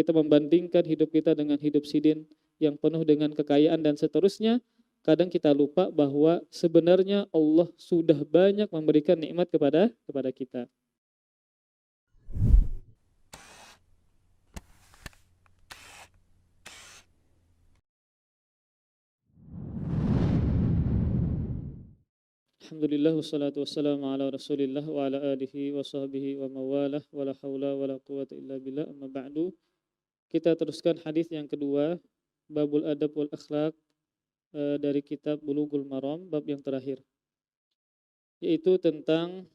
kita membandingkan hidup kita dengan hidup sidin yang penuh dengan kekayaan dan seterusnya, kadang kita lupa bahwa sebenarnya Allah sudah banyak memberikan nikmat kepada kita. Alhamdulillah wassalatu wassalamu ala Rasulillah wa ala alihi wa sahbihi wa mawalah wa la haula wa la quwwata illa billah amma ba'du. Kita teruskan hadis yang kedua, Babul Adab wal Akhlaq, dari kitab Bulughul Maram, bab yang terakhir, yaitu tentang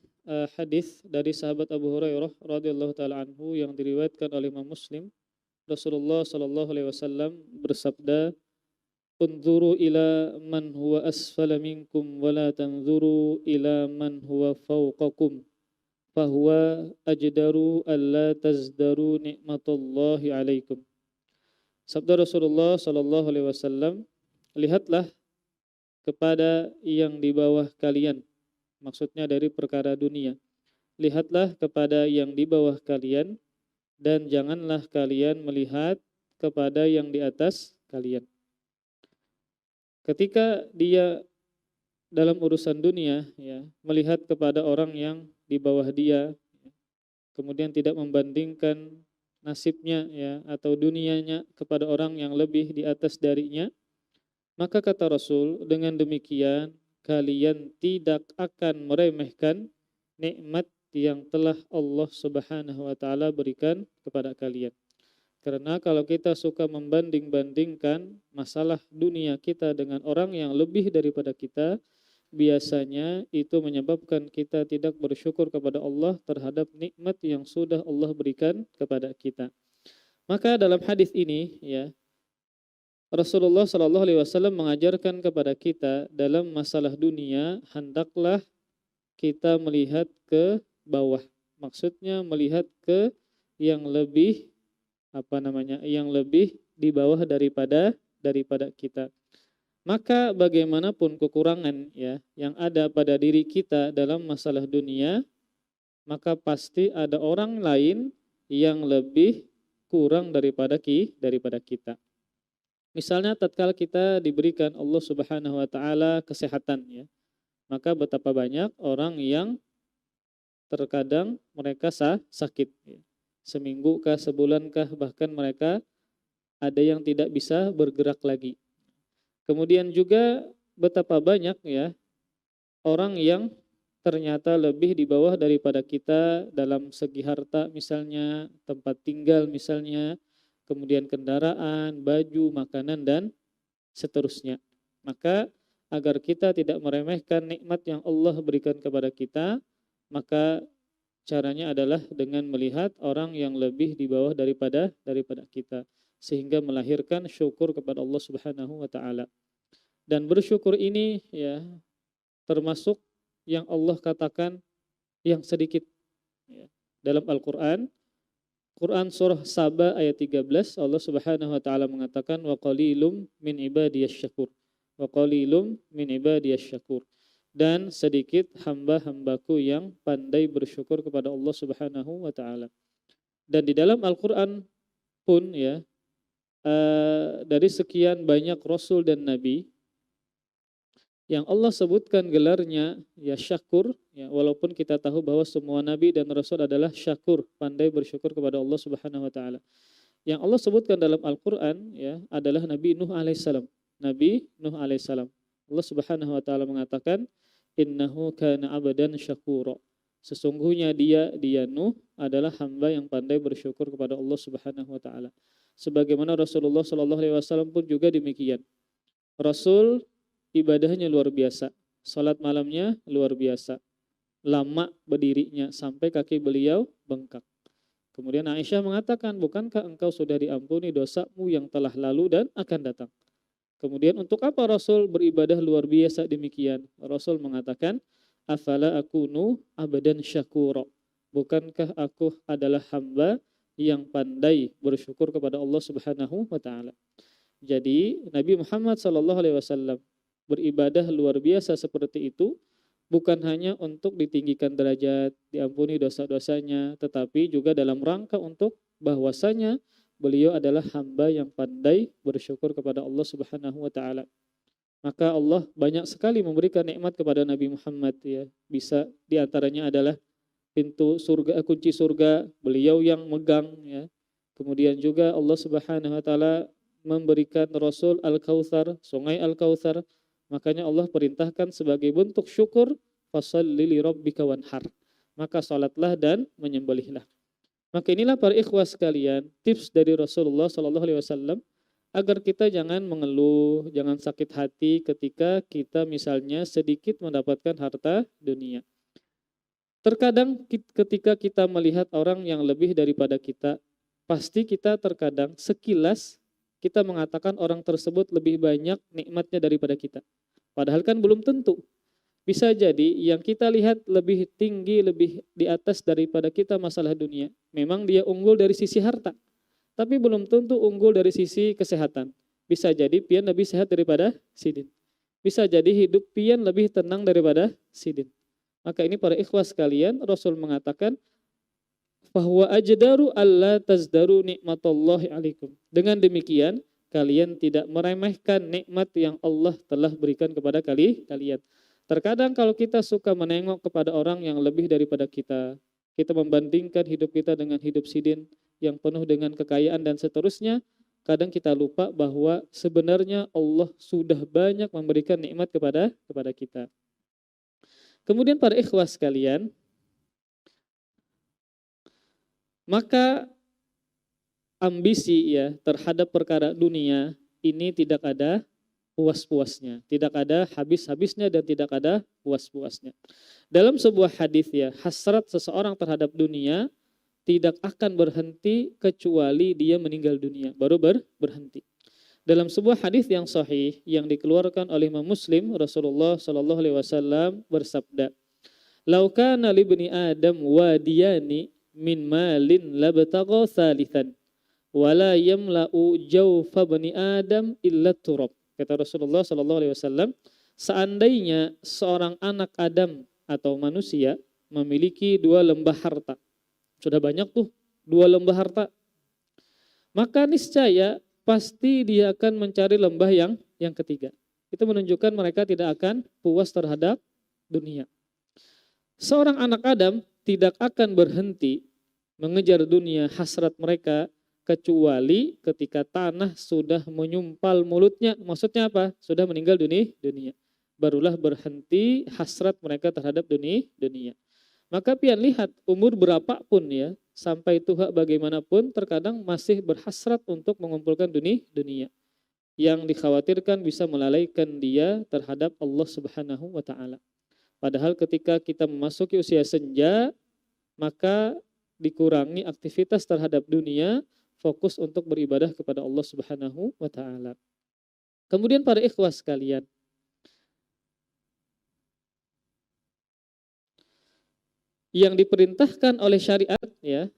hadis dari sahabat Abu Hurairah radhiyallahu taala anhu yang diriwayatkan oleh Imam Muslim. Rasulullah sallallahu alaihi wasallam bersabda, "Unzuru ila man huwa asfala minkum wa la tanzuru ila man huwa fawqakum, fahuwa ajdaru alla tazdaru nikmatallahi alaikum." Sabda Rasulullah sallallahu alaihi wasallam, lihatlah kepada yang di bawah kalian, maksudnya dari perkara dunia. Lihatlah kepada yang di bawah kalian dan janganlah kalian melihat kepada yang di atas kalian. Ketika dia dalam urusan dunia, ya, melihat kepada orang yang di bawah dia, kemudian tidak membandingkan nasibnya, ya, atau dunianya kepada orang yang lebih di atas darinya, maka kata Rasul, dengan demikian kalian tidak akan meremehkan nikmat yang telah Allah Subhanahu wa taala berikan kepada kalian. Karena kalau kita suka membanding-bandingkan masalah dunia kita dengan orang yang lebih daripada kita, biasanya itu menyebabkan kita tidak bersyukur kepada Allah terhadap nikmat yang sudah Allah berikan kepada kita. Maka dalam hadis ini, ya, Rasulullah Shallallahu Alaihi Wasallam mengajarkan kepada kita dalam masalah dunia, hendaklah kita melihat ke bawah. Maksudnya melihat ke yang lebih yang lebih di bawah daripada kita. Maka bagaimanapun kekurangan, ya, yang ada pada diri kita dalam masalah dunia, maka pasti ada orang lain yang lebih kurang daripada kita. Misalnya tatkala kita diberikan Allah Subhanahu wa taala kesehatan, ya, maka betapa banyak orang yang terkadang mereka sakit, ya. Seminggu kah, sebulan kah, bahkan mereka ada yang tidak bisa bergerak lagi. Kemudian juga betapa banyak, ya, orang yang ternyata lebih di bawah daripada kita dalam segi harta misalnya, tempat tinggal misalnya, kemudian kendaraan, baju, makanan, dan seterusnya. Maka agar kita tidak meremehkan nikmat yang Allah berikan kepada kita, maka caranya adalah dengan melihat orang yang lebih di bawah daripada kita, sehingga melahirkan syukur kepada Allah Subhanahu wa taala. Dan bersyukur ini, ya, termasuk yang Allah katakan yang sedikit, ya. Dalam Al-Qur'an surah Saba ayat 13, Allah Subhanahu wa taala mengatakan wa qalilum min ibadiyasy syakur. Wa qalilum min ibadiyasy syakur. Dan sedikit hamba-hambaku yang pandai bersyukur kepada Allah Subhanahu wa taala. Dan di dalam Al-Qur'an pun, ya, dari sekian banyak rasul dan nabi yang Allah sebutkan gelarnya, ya, syakur, ya, walaupun kita tahu bahwa semua nabi dan rasul adalah syakur, pandai bersyukur kepada Allah Subhanahu wa taala. Yang Allah sebutkan dalam Al-Qur'an, ya, adalah Nabi Nuh alaihissalam. Nabi Nuh alaihissalam. Allah Subhanahu wa taala mengatakan, innahu kana abadan syakura. Sesungguhnya dia Nuh adalah hamba yang pandai bersyukur kepada Allah Subhanahu wa taala. Sebagaimana Rasulullah sallallahu alaihi wasallam pun juga demikian. Rasul ibadahnya luar biasa, salat malamnya luar biasa, lama berdirinya sampai kaki beliau bengkak. Kemudian Aisyah mengatakan, bukankah engkau sudah diampuni dosamu yang telah lalu dan akan datang? Kemudian untuk apa Rasul beribadah luar biasa demikian? Rasul mengatakan, afala akunu abadan syakura. Bukankah aku adalah hamba yang pandai bersyukur kepada Allah Subhanahu wa taala. Jadi Nabi Muhammad sallallahu alaihi wasallam beribadah luar biasa seperti itu bukan hanya untuk ditinggikan derajat, diampuni dosa-dosanya, tetapi juga dalam rangka untuk bahwasanya beliau adalah hamba yang pandai bersyukur kepada Allah Subhanahu wa taala. Maka Allah banyak sekali memberikan nikmat kepada Nabi Muhammad ya. Bisa diantaranya adalah pintu surga, kunci surga beliau yang megang ya. Kemudian juga Allah Subhanahu wa taala memberikan Rasul Al-Kautsar, sungai Al-Kautsar. Makanya Allah perintahkan sebagai bentuk syukur, fasholli li rabbika wanhar. Maka salatlah dan menyembelihlah. Maka inilah para ikhwah sekalian, tips dari Rasulullah sallallahu alaihi wasallam agar kita jangan mengeluh, jangan sakit hati ketika kita misalnya sedikit mendapatkan harta dunia. Terkadang ketika kita melihat orang yang lebih daripada kita, pasti kita terkadang sekilas kita mengatakan orang tersebut lebih banyak nikmatnya daripada kita. Padahal kan belum tentu. Bisa jadi yang kita lihat lebih tinggi, lebih di atas daripada kita masalah dunia. Memang dia unggul dari sisi harta, tapi belum tentu unggul dari sisi kesehatan. Bisa jadi pian lebih sehat daripada sidin. Bisa jadi hidup pian lebih tenang daripada sidin. Maka ini para ikhwah sekalian, Rasul mengatakan bahwa ajdaru alla tazdaru nikmatallahi alaikum. Dengan demikian, kalian tidak meremehkan nikmat yang Allah telah berikan kepada kalian. Terkadang kalau kita suka menengok kepada orang yang lebih daripada kita membandingkan hidup kita dengan hidup sidin yang penuh dengan kekayaan dan seterusnya, kadang kita lupa bahwa sebenarnya Allah sudah banyak memberikan nikmat kepada kita. Kemudian para ikhwah sekalian, maka ambisi ya terhadap perkara dunia ini tidak ada puas-puasnya, tidak ada habis-habisnya dan tidak ada puas-puasnya. Dalam sebuah hadis ya, hasrat seseorang terhadap dunia tidak akan berhenti kecuali dia meninggal dunia, baru berhenti. Dalam sebuah hadis yang sahih yang dikeluarkan oleh Imam Muslim, Rasulullah sallallahu alaihi wasallam bersabda, "Lau kana li ibni Adam wadiyani min malin labtagha thalithan, wala yamla'u jawfa bani Adam illa turab." Kata Rasulullah sallallahu alaihi wasallam, seandainya seorang anak Adam atau manusia memiliki 2 lembah harta. Sudah banyak tuh 2 lembah harta. Maka niscaya pasti dia akan mencari lembah yang ketiga. Itu menunjukkan mereka tidak akan puas terhadap dunia. Seorang anak Adam tidak akan berhenti mengejar dunia, hasrat mereka, kecuali ketika tanah sudah menyumpal mulutnya. Maksudnya apa? Sudah meninggal dunia. Barulah berhenti hasrat mereka terhadap dunia. Maka pian lihat umur berapapun ya, sampai tua bagaimanapun terkadang masih berhasrat untuk mengumpulkan dunia. Yang dikhawatirkan bisa melalaikan dia terhadap Allah Subhanahu wa taala. Padahal ketika kita memasuki usia senja, maka dikurangi aktivitas terhadap dunia, fokus untuk beribadah kepada Allah Subhanahu wa taala. Kemudian para ikhwah sekalian, yang diperintahkan oleh syariat ya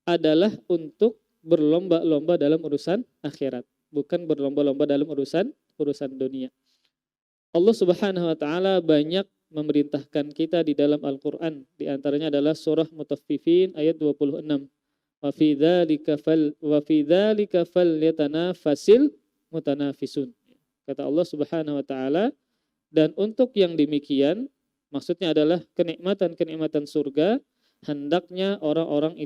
adalah untuk berlomba-lomba dalam urusan akhirat, bukan berlomba-lomba dalam urusan dunia. Allah Subhanahu wa taala banyak memerintahkan kita di dalam Al-Qur'an, di antaranya adalah surah Mutaffifin ayat 26. Wa fi dzalika falyatanafasil mutanafisun. Kata Allah Subhanahu wa taala, dan untuk yang demikian maksudnya adalah kenikmatan surga, hendaknya orang-orang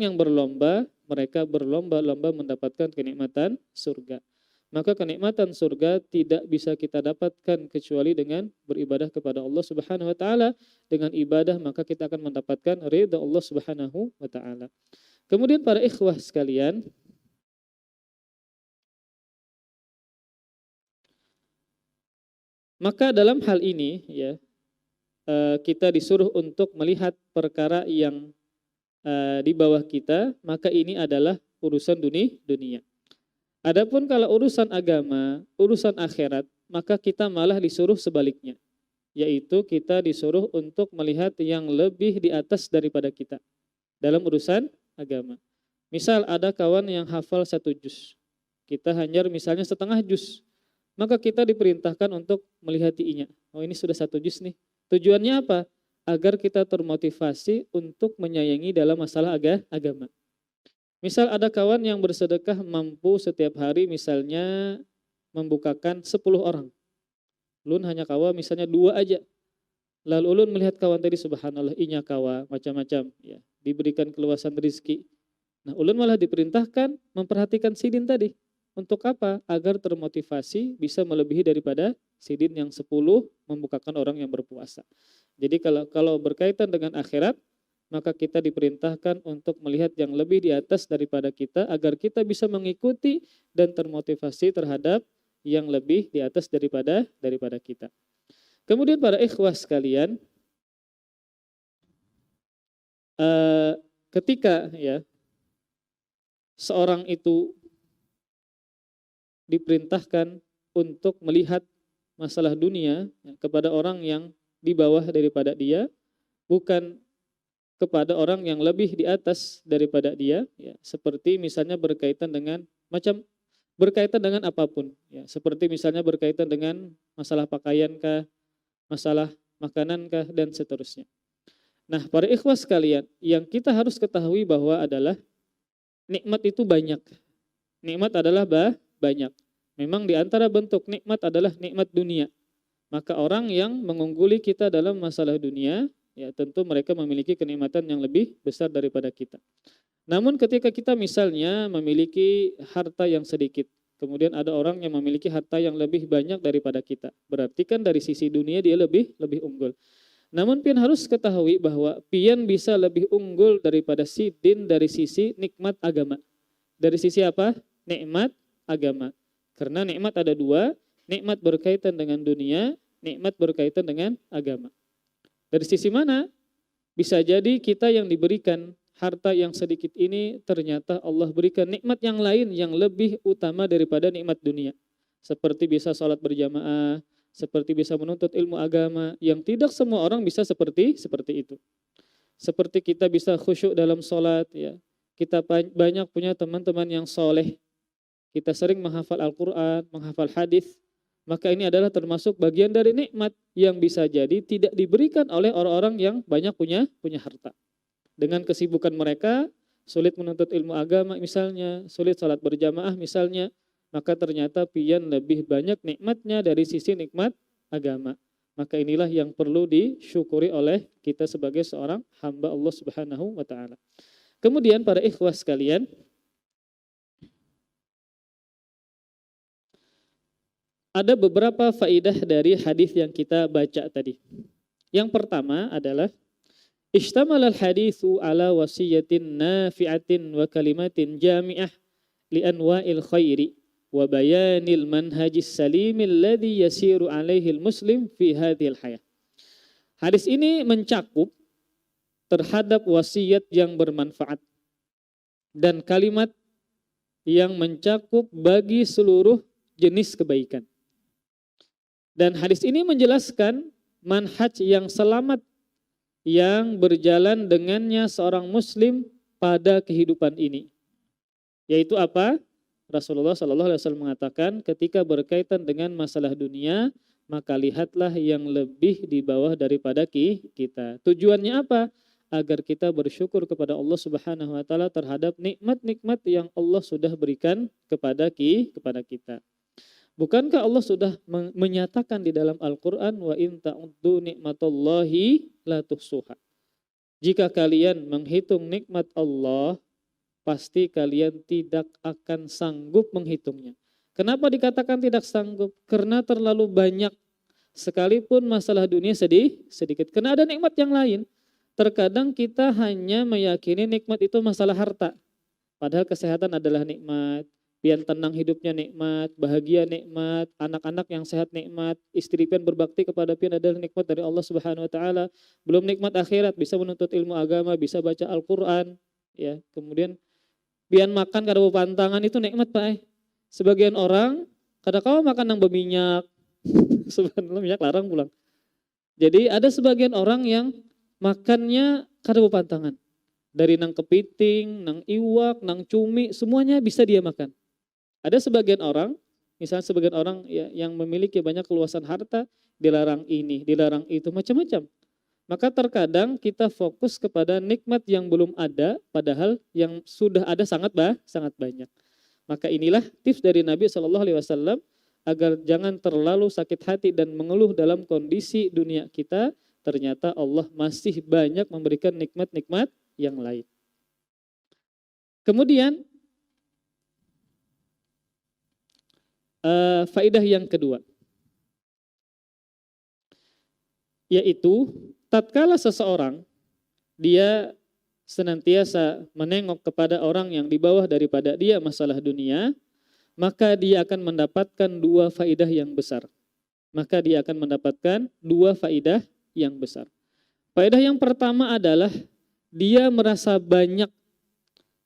yang berlomba, mereka berlomba-lomba mendapatkan kenikmatan surga. Maka kenikmatan surga tidak bisa kita dapatkan kecuali dengan beribadah kepada Allah Subhanahu wa taala. Dengan ibadah maka kita akan mendapatkan ridha Allah Subhanahu wa taala. Kemudian para ikhwah sekalian, maka dalam hal ini ya kita disuruh untuk melihat perkara yang di bawah kita, maka ini adalah urusan dunia. Adapun kalau urusan agama, urusan akhirat, maka kita malah disuruh sebaliknya. Yaitu kita disuruh untuk melihat yang lebih di atas daripada kita dalam urusan agama. Misal ada kawan yang hafal 1 juz, kita hanya misalnya setengah juz, maka kita diperintahkan untuk melihatinya. Oh ini sudah 1 juz nih. Tujuannya apa? agar kita termotivasi untuk menyayangi dalam masalah agama. Misal ada kawan yang bersedekah mampu setiap hari misalnya membukakan 10 orang. Ulun hanya kawa misalnya 2 aja. Lalu ulun melihat kawan tadi subhanallah inya kawa macam-macam ya, diberikan keluasan rezeki. Nah, ulun malah diperintahkan memperhatikan sidin tadi. Untuk apa? Agar termotivasi bisa melebihi daripada sidin yang 10 membukakan orang yang berpuasa. Jadi kalau berkaitan dengan akhirat, maka kita diperintahkan untuk melihat yang lebih di atas daripada kita agar kita bisa mengikuti dan termotivasi terhadap yang lebih di atas daripada kita. Kemudian para ikhwah sekalian, ketika ya seorang itu diperintahkan untuk melihat masalah dunia ya, kepada orang yang di bawah daripada dia, bukan kepada orang yang lebih di atas daripada dia, ya, seperti misalnya berkaitan dengan apapun, ya, seperti misalnya berkaitan dengan masalah pakaiankah, masalah makanankah dan seterusnya. Nah, para ikhwah sekalian, yang kita harus ketahui bahwa adalah nikmat itu banyak. Nikmat adalah banyak. Memang di antara bentuk nikmat adalah nikmat dunia. Maka orang yang mengungguli kita dalam masalah dunia, ya tentu mereka memiliki kenikmatan yang lebih besar daripada kita. Namun ketika kita misalnya memiliki harta yang sedikit, kemudian ada orang yang memiliki harta yang lebih banyak daripada kita, berarti kan dari sisi dunia dia lebih unggul. Namun pian harus ketahui bahwa pian bisa lebih unggul daripada sidin dari sisi nikmat agama. Dari sisi apa? Nikmat agama. Karena nikmat ada 2, nikmat berkaitan dengan dunia, nikmat berkaitan dengan agama. Dari sisi mana? Bisa jadi kita yang diberikan harta yang sedikit ini ternyata Allah berikan nikmat yang lain yang lebih utama daripada nikmat dunia. Seperti bisa sholat berjamaah, seperti bisa menuntut ilmu agama, yang tidak semua orang bisa seperti itu. Seperti kita bisa khusyuk dalam sholat, ya. Kita banyak punya teman-teman yang soleh. Kita sering menghafal Al-Quran, menghafal hadis. Maka ini adalah termasuk bagian dari nikmat yang bisa jadi tidak diberikan oleh orang-orang yang banyak punya harta. Dengan kesibukan mereka, sulit menuntut ilmu agama misalnya, sulit salat berjamaah misalnya, maka ternyata pian lebih banyak nikmatnya dari sisi nikmat agama. Maka inilah yang perlu disyukuri oleh kita sebagai seorang hamba Allah Subhanahu wa taala. Kemudian para ikhwah sekalian, ada beberapa faidah dari hadis yang kita baca tadi. Yang pertama adalah ishtamal al-haditsu ala wasiyatin nafi'atin wa kalimatin jami'ah li anwa'il khairi wa bayanil manhajis salimil ladzi yasiru alaihi al-muslim fi hadhil hayah. Hadis ini mencakup terhadap wasiat yang bermanfaat dan kalimat yang mencakup bagi seluruh jenis kebaikan. Dan hadis ini menjelaskan manhaj yang selamat yang berjalan dengannya seorang muslim pada kehidupan ini. Yaitu apa? Rasulullah SAW mengatakan ketika berkaitan dengan masalah dunia, maka lihatlah yang lebih di bawah daripada kita. Tujuannya apa? Agar kita bersyukur kepada Allah Subhanahu wa taala terhadap nikmat-nikmat yang Allah sudah berikan kepada kita. Bukankah Allah sudah menyatakan di dalam Al-Quran wa in ta'uddu nikmatallahi la tuhsuha. Jika kalian menghitung nikmat Allah, pasti kalian tidak akan sanggup menghitungnya. Kenapa dikatakan tidak sanggup? Karena terlalu banyak. Sekalipun masalah dunia sedikit. Karena ada nikmat yang lain. Terkadang kita hanya meyakini nikmat itu masalah harta. Padahal kesehatan adalah nikmat. Pian tenang hidupnya nikmat, bahagia nikmat, anak-anak yang sehat nikmat, istri pian berbakti kepada pian adalah nikmat dari Allah Subhanahu wa taala. Belum nikmat akhirat, bisa menuntut ilmu agama, bisa baca Al-Qur'an, ya. Kemudian pian makan kada pantangan itu nikmat, Pak. Sebagian orang kada kau makan nang berminyak. Subhanallah minyak larang pulang. Jadi ada sebagian orang yang makannya kada pantangan. Dari nang kepiting, nang iwak, nang cumi, semuanya bisa dia makan. Ada sebagian orang, misalnya sebagian orang ya, yang memiliki banyak keluasan harta, dilarang ini, dilarang itu, macam-macam. Maka terkadang kita fokus kepada nikmat yang belum ada, padahal yang sudah ada sangat banyak. Maka inilah tips dari Nabi SAW agar jangan terlalu sakit hati dan mengeluh dalam kondisi dunia kita. Ternyata Allah masih banyak memberikan nikmat-nikmat yang lain. Kemudian faedah yang kedua, yaitu tatkala seseorang dia senantiasa menengok kepada orang yang di bawah daripada dia masalah dunia, maka dia akan mendapatkan dua faedah yang besar. Faedah yang pertama adalah dia merasa banyak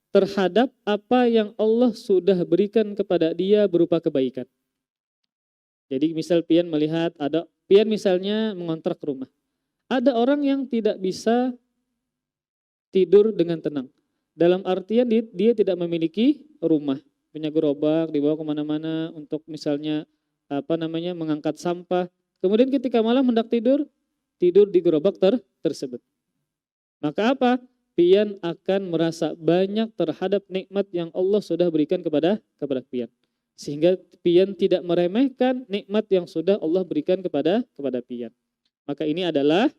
terhadap apa yang Allah sudah berikan kepada dia berupa kebaikan. Jadi misal pian melihat pian misalnya mengontrak rumah. Ada orang yang tidak bisa tidur dengan tenang. Dalam artian dia tidak memiliki rumah, punya gerobak, dibawa kemana-mana untuk misalnya mengangkat sampah. Kemudian ketika malam hendak tidur di gerobak tersebut. Maka apa? Pian akan merasa banyak terhadap nikmat yang Allah sudah berikan kepada pian. Sehingga pian tidak meremehkan nikmat yang sudah Allah berikan kepada pian. Maka ini adalah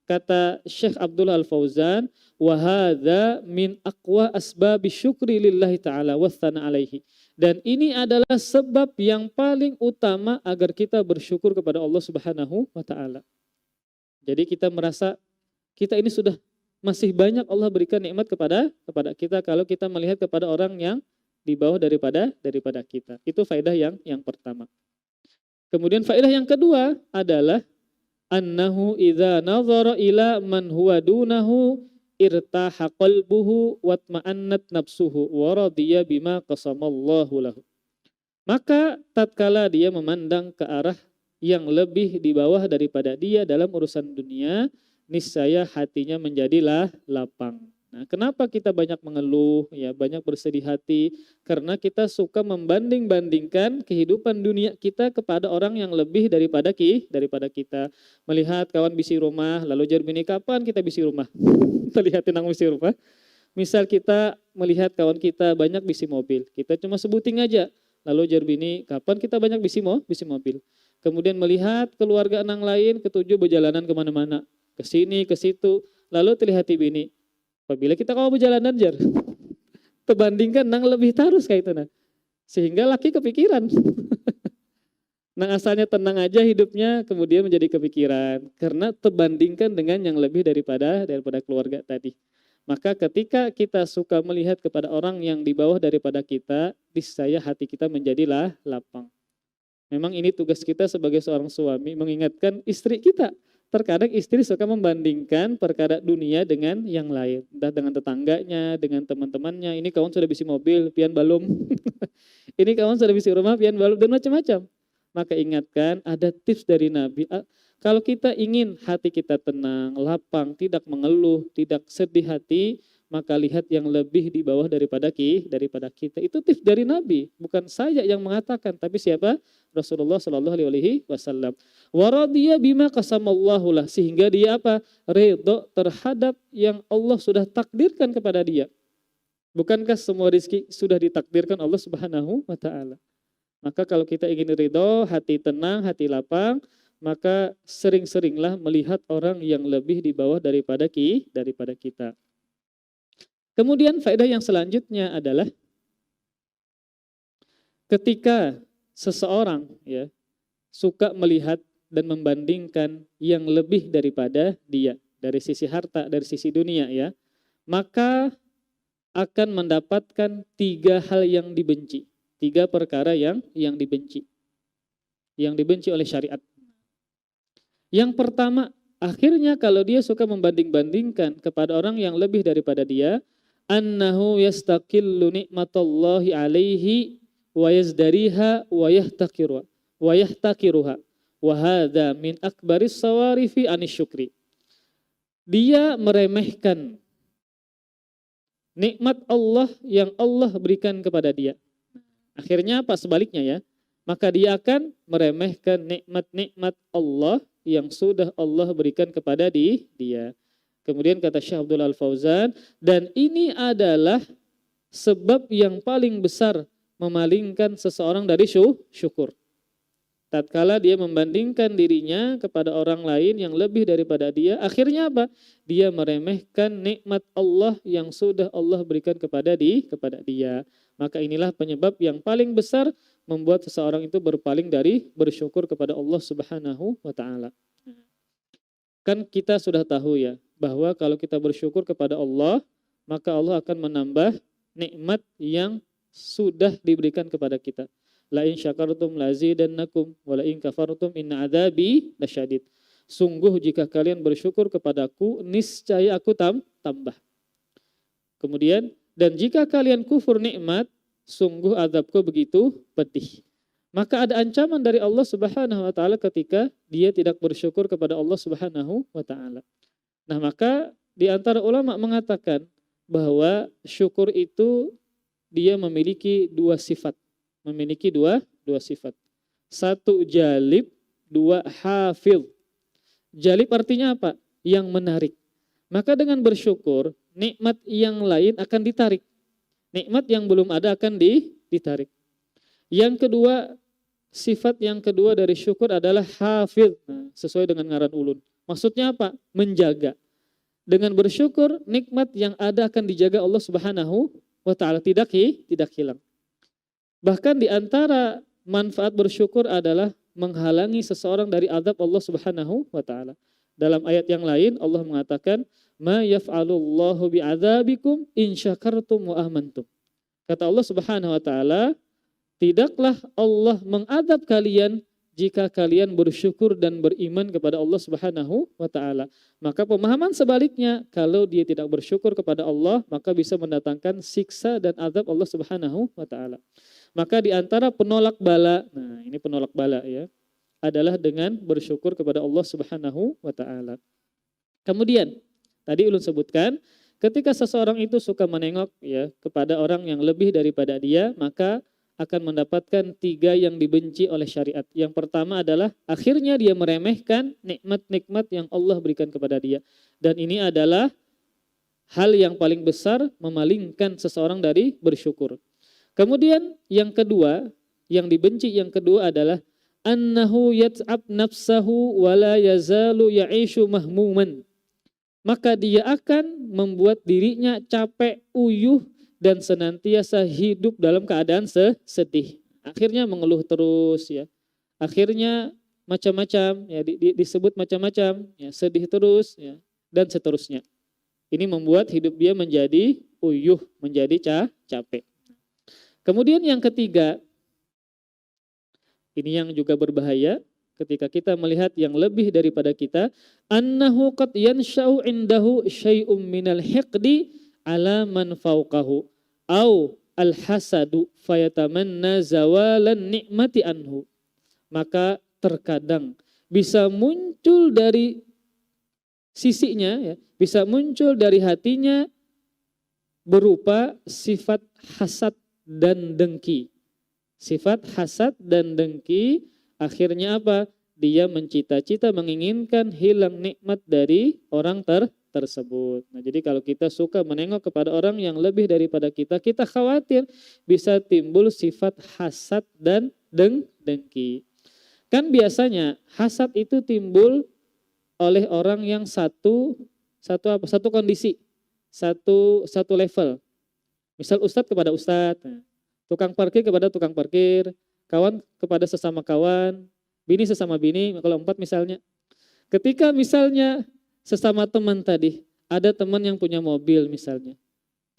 kata Syekh Abdullah Al-Fauzan, wa hadza min aqwa asbabi syukri lillahi ta'ala wa tsana alaihi. Dan ini adalah sebab yang paling utama agar kita bersyukur kepada Allah Subhanahu wa taala. Jadi kita merasa kita ini sudah masih banyak Allah berikan nikmat kepada kita kalau kita melihat kepada orang yang di bawah daripada kita. Itu faedah yang pertama. Kemudian faedah yang kedua adalah annahu idza nazara ila man huwa dunahu irtaha qalbuhu watma'annat nafsuhu wa radiya bima qasamallahu lahu. Maka tatkala dia memandang ke arah yang lebih di bawah daripada dia dalam urusan dunia, niscaya hatinya menjadilah lapang. Nah, kenapa kita banyak mengeluh, ya, banyak bersedih hati? Karena kita suka membanding-bandingkan kehidupan dunia kita kepada orang yang lebih daripada kita. Melihat kawan bisi rumah, lalu jarbini kapan kita bisi rumah? Kita lihatin nang bisi rumah. Misal kita melihat kawan kita banyak bisi mobil, kita cuma sebuting aja. Lalu jarbini kapan kita banyak bisi mobil? Kemudian melihat keluarga nang lain ketujuh berjalanan kemana-mana, ke sini, ke situ, lalu terlihat bini. Apabila kita mau berjalanan jar, terbandingkan nang lebih tarus kayak itu nah. Sehingga laki kepikiran. Nang asalnya tenang aja hidupnya kemudian menjadi kepikiran karena terbandingkan dengan yang lebih daripada keluarga tadi. Maka ketika kita suka melihat kepada orang yang di bawah daripada kita, niscaya hati kita menjadilah lapang. Memang ini tugas kita sebagai seorang suami mengingatkan istri kita. Terkadang istri suka membandingkan perkara dunia dengan yang lain. Entah dengan tetangganya, dengan teman-temannya. Ini kawan sudah bisi mobil, pian balum. Ini kawan sudah bisi rumah, pian balum, dan macam-macam. Maka ingatkan, ada tips dari Nabi. Kalau kita ingin hati kita tenang, lapang, tidak mengeluh, tidak sedih hati, maka lihat yang lebih di bawah daripada kita. Itu tips dari Nabi, bukan saya yang mengatakan, tapi siapa? Rasulullah Shallallahu Alaihi Wasallam. Waradiya bima qasamallahu lah, sehingga dia apa? Ridho terhadap yang Allah sudah takdirkan kepada dia. Bukankah semua rezeki sudah ditakdirkan Allah Subhanahu wa taala? Maka kalau kita ingin ridho, hati tenang, hati lapang, maka sering-seringlah melihat orang yang lebih di bawah daripada kita. Kemudian faedah yang selanjutnya adalah ketika seseorang ya suka melihat dan membandingkan yang lebih daripada dia dari sisi harta, dari sisi dunia ya, maka akan mendapatkan 3 hal yang dibenci, 3 perkara yang dibenci oleh syariat. Yang pertama, akhirnya kalau dia suka membanding-bandingkan kepada orang yang lebih daripada dia, annahu yastaqillu nikmatallahi alaihi wa yazdariha wa yahtakiruha wa hadza min akbaris sawarifi anisyukri. Dia meremehkan nikmat Allah yang Allah berikan kepada dia. Akhirnya apa? Sebaliknya ya. Maka dia akan meremehkan nikmat-nikmat Allah yang sudah Allah berikan kepada dia. Kemudian kata Syekh Abdul Al-Fauzan, dan ini adalah sebab yang paling besar memalingkan seseorang dari syukur. Tatkala dia membandingkan dirinya kepada orang lain yang lebih daripada dia, akhirnya apa? Dia meremehkan nikmat Allah yang sudah Allah berikan kepada dia. Maka inilah penyebab yang paling besar membuat seseorang itu berpaling dari bersyukur kepada Allah Subhanahu wa taala. Kan kita sudah tahu ya, bahwa kalau kita bersyukur kepada Allah, maka Allah akan menambah nikmat yang sudah diberikan kepada kita. La in syakartum lazidannakum wa la in kafartum inna adzabi lasyadid. Sungguh jika kalian bersyukur kepadaku, niscaya aku tambah. Kemudian, dan jika kalian kufur nikmat, sungguh azabku begitu pedih. Maka ada ancaman dari Allah Subhanahu wa taala ketika dia tidak bersyukur kepada Allah Subhanahu wa taala. Nah, maka di antara ulama mengatakan bahwa syukur itu dia memiliki dua sifat. Memiliki dua sifat. Satu jalib, dua hafil. Jalib artinya apa? Yang menarik. Maka dengan bersyukur, nikmat yang lain akan ditarik. Nikmat yang belum ada akan ditarik. Yang kedua, sifat yang kedua dari syukur adalah hafil. Nah, sesuai dengan ngaran ulun. Maksudnya apa? Menjaga. Dengan bersyukur, nikmat yang ada akan dijaga Allah Subhanahu wa taala, tidak hilang. Bahkan di antara manfaat bersyukur adalah menghalangi seseorang dari azab Allah Subhanahu wa taala. Dalam ayat yang lain Allah mengatakan, "Ma yaf'alullahu bi'adzabikum in syakartum wa amantum." Kata Allah Subhanahu wa taala, tidaklah Allah mengadab kalian jika kalian bersyukur dan beriman kepada Allah Subhanahu wa taala. Maka pemahaman sebaliknya, kalau dia tidak bersyukur kepada Allah, maka bisa mendatangkan siksa dan azab Allah Subhanahu wa taala. Maka di antara penolak bala, nah ini penolak bala ya, adalah dengan bersyukur kepada Allah Subhanahu wa taala. Kemudian, tadi ulun sebutkan, ketika seseorang itu suka menengok ya kepada orang yang lebih daripada dia, maka akan mendapatkan tiga yang dibenci oleh syariat. Yang pertama adalah akhirnya dia meremehkan nikmat-nikmat yang Allah berikan kepada dia. Dan ini adalah hal yang paling besar memalingkan seseorang dari bersyukur. Kemudian yang kedua, yang dibenci yang kedua adalah annahu yat'ab nafsahu wa la yazalu ya'ishu mahmuman. Maka dia akan membuat dirinya capek, uyuh, dan senantiasa hidup dalam keadaan sedih. Akhirnya mengeluh terus ya. Akhirnya macam-macam ya, disebut macam-macam ya, sedih terus ya, dan seterusnya. Ini membuat hidup dia menjadi uyuh, menjadi capek. Kemudian yang ketiga, ini yang juga berbahaya ketika kita melihat yang lebih daripada kita, annahu qad yansha'u indahu syai'um minal hiqdi ala man fawqahu au al-hasadu fayatamanna zawalan ni'mati anhu. Maka terkadang bisa muncul dari sisinya ya, bisa muncul dari hatinya berupa sifat hasad dan dengki. Sifat hasad dan dengki akhirnya apa? Dia mencita-cita menginginkan hilang nikmat dari orang tersebut. Nah, jadi kalau kita suka menengok kepada orang yang lebih daripada kita, kita khawatir bisa timbul sifat hasad dan dengki. Kan biasanya hasad itu timbul oleh orang yang satu kondisi, satu level. Misal ustadz kepada ustadz, tukang parkir kepada tukang parkir, kawan kepada sesama kawan, bini sesama bini, kalau 4 misalnya. Ketika misalnya sesama teman tadi, ada teman yang punya mobil misalnya,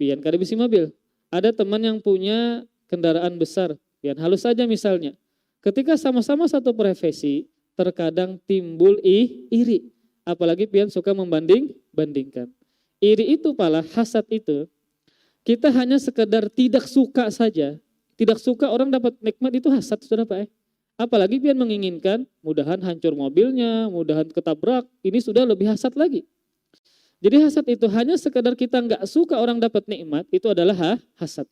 pian kada bisi mobil. Ada teman yang punya kendaraan besar, pian halus saja misalnya. Ketika sama-sama satu profesi, terkadang timbul iri. Apalagi pian suka membandingkan. Iri itu pala, hasad itu, kita hanya sekedar tidak suka saja. Tidak suka orang dapat nikmat itu hasad, sudah Pak. Apalagi pian menginginkan, mudahan hancur mobilnya, mudahan ketabrak, ini sudah lebih hasad lagi. Jadi hasad itu hanya sekedar kita nggak suka orang dapat nikmat, itu adalah hasad.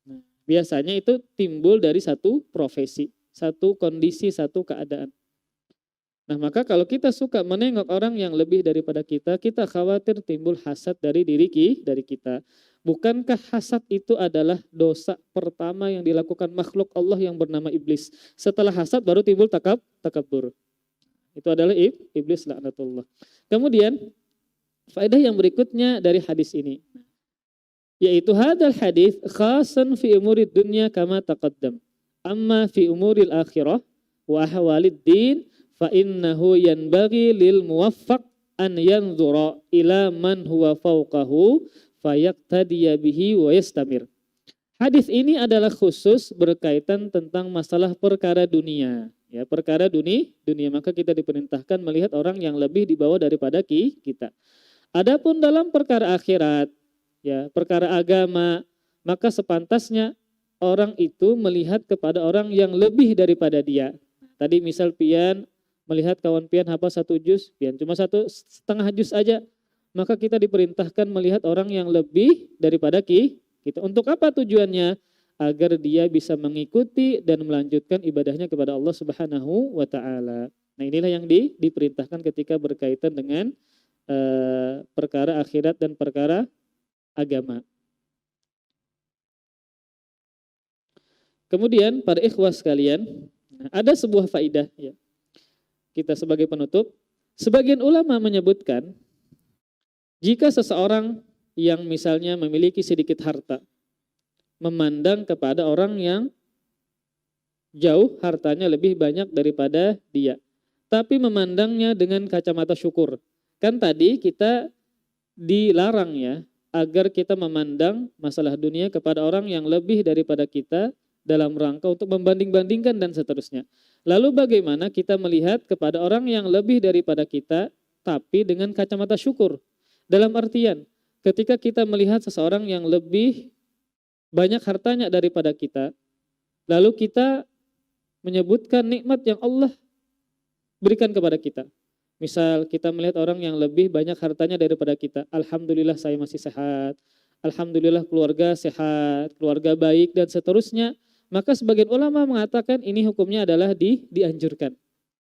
Nah, biasanya itu timbul dari satu profesi, satu kondisi, satu keadaan. Nah, maka kalau kita suka menengok orang yang lebih daripada kita, kita khawatir timbul hasad dari dari kita. Bukankah hasad itu adalah dosa pertama yang dilakukan makhluk Allah yang bernama iblis? Setelah hasad baru timbul takabur. Itu adalah iblis laknatullah. Kemudian faedah yang berikutnya dari hadis ini, yaitu hadal hadis khasan fi umurid dunya kama taqaddam. Amma fi umuril akhirah wa ahwalid din fa innahu yanbaghi lil muwaffaq an yanzura ila man huwa fawqahu fayaqtadiya bihi wa yastamir. Hadis ini adalah khusus berkaitan tentang masalah perkara dunia. Ya, perkara dunia, maka kita diperintahkan melihat orang yang lebih di bawah daripada kita. Adapun dalam perkara akhirat, ya, perkara agama, maka sepantasnya orang itu melihat kepada orang yang lebih daripada dia. Tadi misal pian melihat kawan pian hafal 1 juz, pian cuma 1,5 juz aja, maka kita diperintahkan melihat orang yang lebih daripada kita. Untuk apa tujuannya? Agar dia bisa mengikuti dan melanjutkan ibadahnya kepada Allah Subhanahu wa taala. Nah, inilah yang diperintahkan ketika berkaitan dengan perkara akhirat dan perkara agama. Kemudian para ikhwah sekalian, ada sebuah faidah ya. Kita sebagai penutup, sebagian ulama menyebutkan jika seseorang yang misalnya memiliki sedikit harta memandang kepada orang yang jauh hartanya lebih banyak daripada dia, tapi memandangnya dengan kacamata syukur. Kan tadi kita dilarang ya agar kita memandang masalah dunia kepada orang yang lebih daripada kita dalam rangka untuk membanding-bandingkan dan seterusnya. Lalu bagaimana kita melihat kepada orang yang lebih daripada kita tapi dengan kacamata syukur? Dalam artian ketika kita melihat seseorang yang lebih banyak hartanya daripada kita, lalu kita menyebutkan nikmat yang Allah berikan kepada kita. Misal kita melihat orang yang lebih banyak hartanya daripada kita, alhamdulillah saya masih sehat, alhamdulillah keluarga sehat, keluarga baik dan seterusnya. Maka sebagian ulama mengatakan ini hukumnya adalah dianjurkan.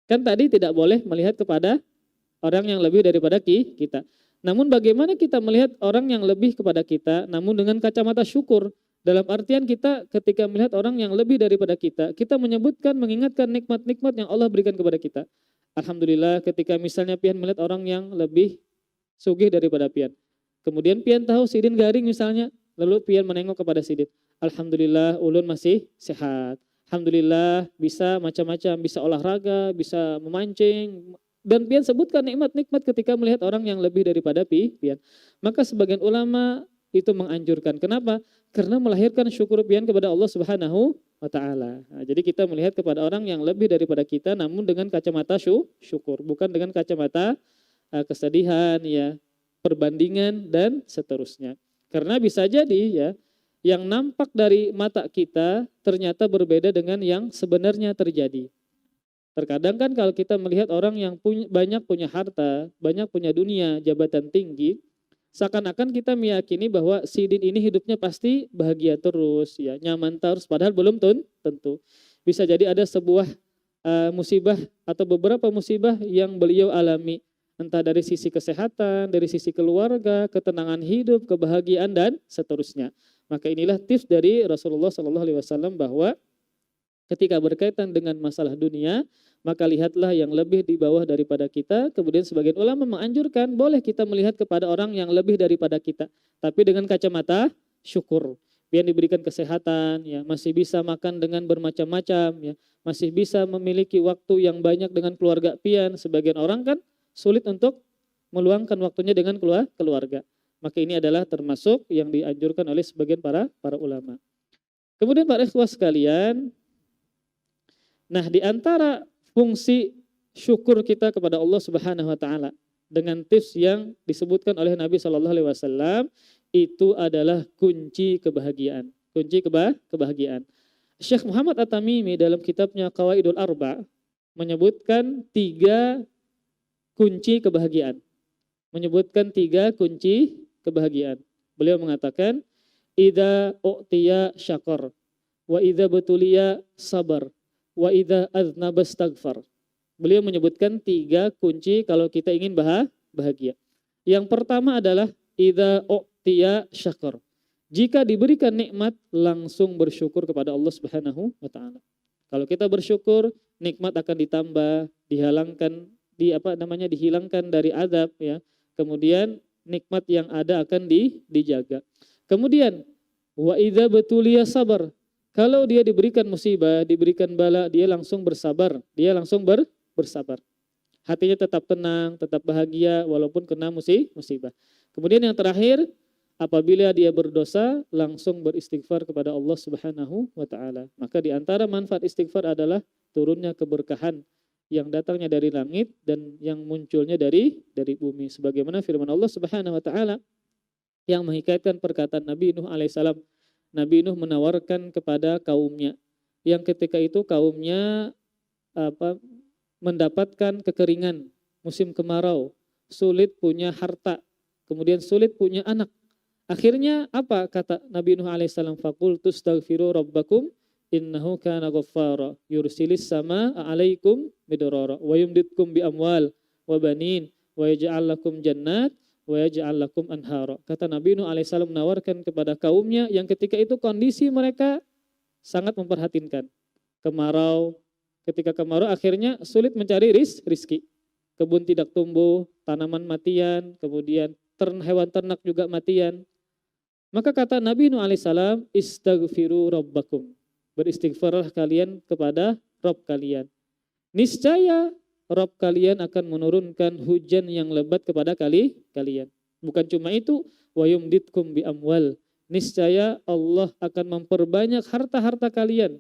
Kan tadi tidak boleh melihat kepada orang yang lebih daripada kita. Namun bagaimana kita melihat orang yang lebih kepada kita namun dengan kacamata syukur? Dalam artian kita ketika melihat orang yang lebih daripada kita menyebutkan, mengingatkan nikmat-nikmat yang Allah berikan kepada kita. Alhamdulillah ketika misalnya pian melihat orang yang lebih sugih daripada pian. Kemudian pian tahu sidin garing misalnya, lalu pian menengok kepada sidin. Alhamdulillah ulun masih sehat. Alhamdulillah bisa macam-macam, bisa olahraga, bisa memancing. Dan pian sebutkan nikmat-nikmat ketika melihat orang yang lebih daripada pian. Maka sebagian ulama itu menganjurkan. Kenapa? Karena melahirkan syukur pian kepada Allah Subhanahu wa taala. Nah, jadi kita melihat kepada orang yang lebih daripada kita namun dengan kacamata syukur, bukan dengan kacamata kesedihan ya, perbandingan dan seterusnya. Karena bisa jadi ya yang nampak dari mata kita ternyata berbeda dengan yang sebenarnya terjadi. Terkadang kan kalau kita melihat orang yang banyak punya harta, banyak punya dunia, jabatan tinggi, seakan-akan kita meyakini bahwa sidin ini hidupnya pasti bahagia terus, ya nyaman terus, padahal belum tentu. Bisa jadi ada sebuah musibah atau beberapa musibah yang beliau alami, entah dari sisi kesehatan, dari sisi keluarga, ketenangan hidup, kebahagiaan dan seterusnya. Maka inilah tips dari Rasulullah SAW bahwa ketika berkaitan dengan masalah dunia, maka lihatlah yang lebih di bawah daripada kita. Kemudian sebagian ulama menganjurkan boleh kita melihat kepada orang yang lebih daripada kita, tapi dengan kacamata syukur. Pian diberikan kesehatan, ya masih bisa makan dengan bermacam-macam, ya masih bisa memiliki waktu yang banyak dengan keluarga pian. Sebagian orang kan sulit untuk meluangkan waktunya dengan keluarga. Maka ini adalah termasuk yang dianjurkan oleh sebagian para ulama. Kemudian para ikhwah sekalian, nah di antara fungsi syukur kita kepada Allah Subhanahu wa taala dengan tips yang disebutkan oleh Nabi Shallallahu alaihi wasallam itu adalah kunci kebahagiaan. Kunci kebahagiaan. Syekh Muhammad At-Tamimi dalam kitabnya Qawaidul Arba menyebutkan 3 kunci kebahagiaan. Menyebutkan 3 kunci kebahagiaan. Beliau mengatakan idza u'tiya syakar wa idza betuliya sabar wa idza aznaba astaghfar. Beliau menyebutkan 3 kunci kalau kita ingin bahagia. Yang pertama adalah idza u'tiya syakar. Jika diberikan nikmat langsung bersyukur kepada Allah Subhanahu wa taala. Kalau kita bersyukur, nikmat akan ditambah, dihilangkan dari azab ya. Kemudian nikmat yang ada akan dijaga. Kemudian wa idza batuliya sabar. Kalau dia diberikan musibah, diberikan bala, dia langsung bersabar, bersabar. Hatinya tetap tenang, tetap bahagia walaupun kena musibah. Kemudian yang terakhir, apabila dia berdosa, langsung beristighfar kepada Allah Subhanahu wa taala. Maka di antara manfaat istighfar adalah turunnya keberkahan yang datangnya dari langit dan yang munculnya dari bumi. Sebagaimana firman Allah Subhanahu wa taala yang menghikayakan perkataan Nabi Nuh alaihissalam. Nabi Nuh menawarkan kepada kaumnya yang ketika itu kaumnya mendapatkan kekeringan, musim kemarau, sulit punya harta, kemudian sulit punya anak. Akhirnya apa kata Nabi Nuh alaihissalam? Faqul tustaghfiru rabbakum innahu kana ghaffara yursilis sama alaikum midrara wa yumditkum bi amwal wa banin wa yaj'al lakum jannat wa yaj'al lakum anhara. Kata Nabi Nuh alaihissalam menawarkan kepada kaumnya yang ketika itu kondisi mereka sangat memperhatinkan. Kemarau, ketika kemarau akhirnya sulit mencari rizki. Kebun tidak tumbuh, tanaman matian, kemudian hewan ternak juga matian. Maka kata Nabi Nuh alaihissalam, istaghfiru rabbakum. Beristighfarlah kalian kepada Rabb kalian. Niscaya Rabb kalian akan menurunkan hujan yang lebat kepada kalian. Bukan cuma itu, wa yumditkum bi amwal. Niscaya Allah akan memperbanyak harta-harta kalian.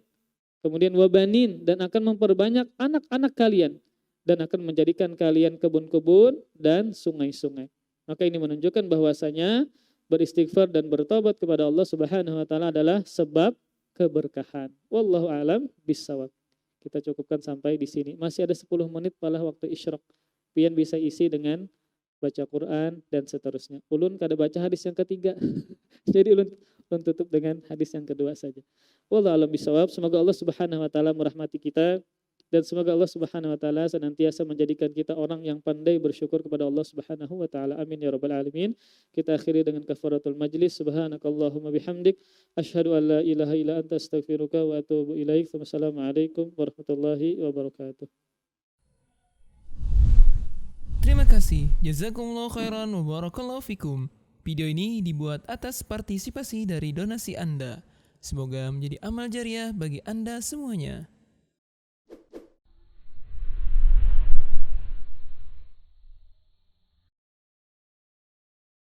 Kemudian wabanin, dan akan memperbanyak anak-anak kalian. Dan akan menjadikan kalian kebun-kebun dan sungai-sungai. Maka ini menunjukkan bahwasanya beristighfar dan bertobat kepada Allah Subhanahu wa taala adalah sebab keberkahan. Wallahu a'lam bissawab. Kita cukupkan sampai di sini. Masih ada 10 menit pada waktu isyraq. Pian bisa isi dengan baca Quran dan seterusnya. Ulun kada baca hadis yang ketiga. Jadi ulun tutup dengan hadis yang kedua saja. Wallahu a'lam bissawab. Semoga Allah Subhanahu wa taala merahmati kita dan semoga Allah Subhanahu wa taala senantiasa menjadikan kita orang yang pandai bersyukur kepada Allah Subhanahu wa taala. Amin ya rabbal alamin. Kita akhiri dengan kafaratul majlis. Subhanakallahumma bihamdik asyhadu an la ilaha illa anta astaghfiruka wa atubu ilaik. Wassalamualaikum warahmatullahi wabarakatuh. Terima kasih. Jazakumullah khairan wa barakallahu fikum. Video ini dibuat atas partisipasi dari donasi Anda. Semoga menjadi amal jariah bagi Anda semuanya.